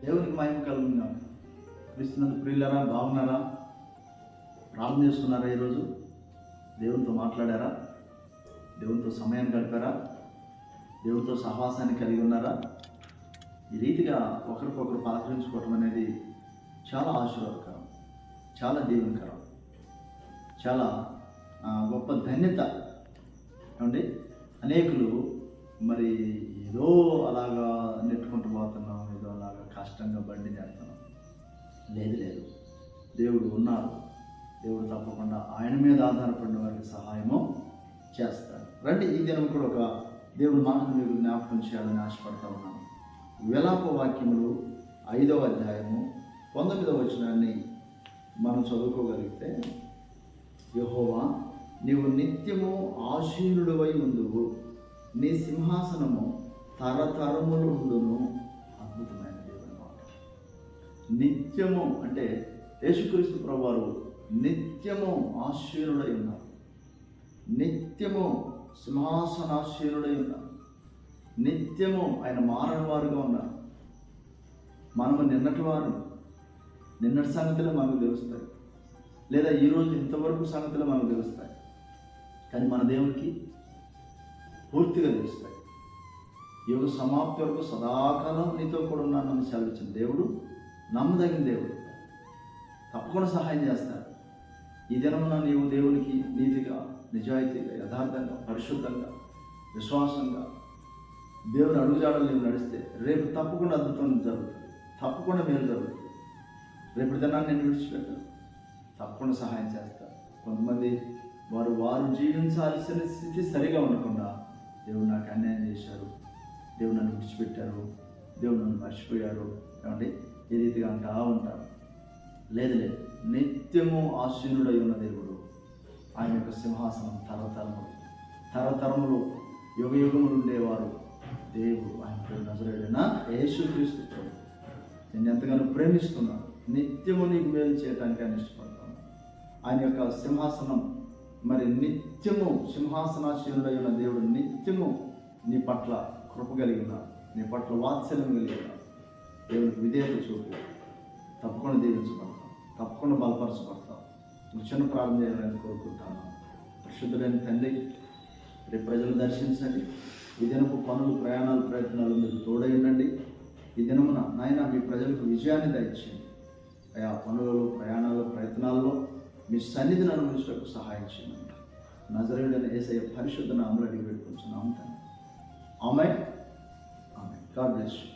దేవునికి మహిమ కలుగుతున్నాం. క్రీస్తునందు ప్రియులారా, బాగున్నారా? ప్రార్థన చేసుకున్నారా? ఈరోజు దేవునితో మాట్లాడారా? దేవునితో సమయాన్ని గడిపారా? దేవునితో సహవాసాన్ని కలిగి ఉన్నారా? ఈ రీతిగా ఒకరికొకరు పలకరించుకోవటం అనేది చాలా ఆశీర్వాదకరం, చాలా దీవెనకరం, చాలా గొప్ప ధన్యత. ఏమండి, అనేకులు మరి ఏదో అలాగా నెట్టుకుంటూ పోతున్నాం, ఏదో అలాగా కష్టంగా బండి నెడుతున్నాం. లేదు, దేవుడు ఉన్నారు. దేవుడు తప్పకుండా ఆయన మీద ఆధారపడిన వారికి సహాయము చేస్తాడు. రండి, ఈ దినం కూడా ఒక దేవుడు మాటను మీకు జ్ఞాపకం చేయాలని ఆశపడతా ఉన్నాను. విలాప వాక్యములు 5వ అధ్యాయము 19వ వచనాన్ని మనం చదువుకోగలిగితే, యెహోవా, నీవు నిత్యము ఆశీనుడవై ఉందువు, నీ సింహాసనము తరతరములు ఉండును. అద్భుతమైన దేవుని మాట. నిత్యము అంటే యేసుక్రీస్తు ప్రభువారు నిత్యము ఆశీనుడై ఉన్నారు, నిత్యము సింహాసనాశీనుడై ఉన్నారు, నిత్యము ఆయన మారని వారుగా ఉన్నారు. మనము నిన్నటి వారు, నిన్నటి సంగతులు మనకు తెలుస్తాయి, లేదా ఈరోజు ఇంతవరకు సంగతులు మనకు తెలుస్తాయి. కానీ మన దేవునికి పూర్తిగా తెలుస్తాయి. యుగ సమాప్తి వరకు సదాకాలం నీతో కూడా ఉన్నానని సెలవిచ్చిన దేవుడు నమ్మదగిన దేవుడు, తప్పకుండా సహాయం చేస్తాడు. ఈ దినమున నీవు దేవునికి నీతిగా, నిజాయితీగా, యథార్థంగా, పరిశుద్ధంగా, విశ్వాసంగా దేవుని అడుగుజాడలు నీవు నడిస్తే రేపు తప్పకుండా అద్భుతం జరుగుతుంది, తప్పకుండా మేలు జరుగుతుంది. రేపటి దినాన్ని నేను విడిచిపెట్టాను, తప్పకుండా సహాయం చేస్తాను. కొంతమంది వారు జీవించాల్సిన స్థితి సరిగా ఉండకుండా దేవుడు నాకు అన్యాయం చేశారు, దేవుడు నన్ను విడిచిపెట్టారు, దేవుడు నన్ను మర్చిపోయారు, ఏమంటే ఈ రీతిగా అంటా ఉంటారు. లేదు, నిత్యము ఆశీనుడై ఉన్న దేవుడు, ఆయన యొక్క సింహాసనం తరతరములు యుగ యుగములు ఉండేవారు దేవుడు. ఆయన పేరు నజరేయుడైన యేసుక్రీస్తు ప్రభు. నేను ఎంతగానో ప్రేమిస్తున్నాను, నిత్యము నీకు మేలు చేయడానికి ఆయన ఇష్టపడతాను. ఆయన యొక్క సింహాసనం మరి నిత్యము సింహాసనాశీనుడై ఉన్న దేవుడు నిత్యము నీ పట్ల కృప కలిగి ఉన్నారు, నీ పట్ల వాత్సల్యం కలిగి ఉన్నారు. దేవునికి విధేయత చూపు, తప్పకుండా దీవించబడతాం, తప్పకుండా బలపరచబడతాం. నువ్వు చిన్న ప్రార్థన చేయాలని కోరుకుంటాను. పరిశుద్ధులైన తండ్రి, రేపు ప్రజలు దర్శించండి. ఈ దినపు పనులు, ప్రయాణాలు, ప్రయత్నాలు మీరు తోడై ఉండండి. ఈ దినమున నాయన మీ ప్రజలకు విజయాన్ని దయచేయండి. ఆయా పనులలో, ప్రయాణాల్లో, ప్రయత్నాల్లో మీ సన్నిధిని అనుభవించడానికి సహాయం చేయండి. నజరేయుడైన యేసయ్య పరిశుద్ధ నామములో అడిగి పెట్టుకుంటున్నాము తండ్రి. ఆమేన్. God bless you.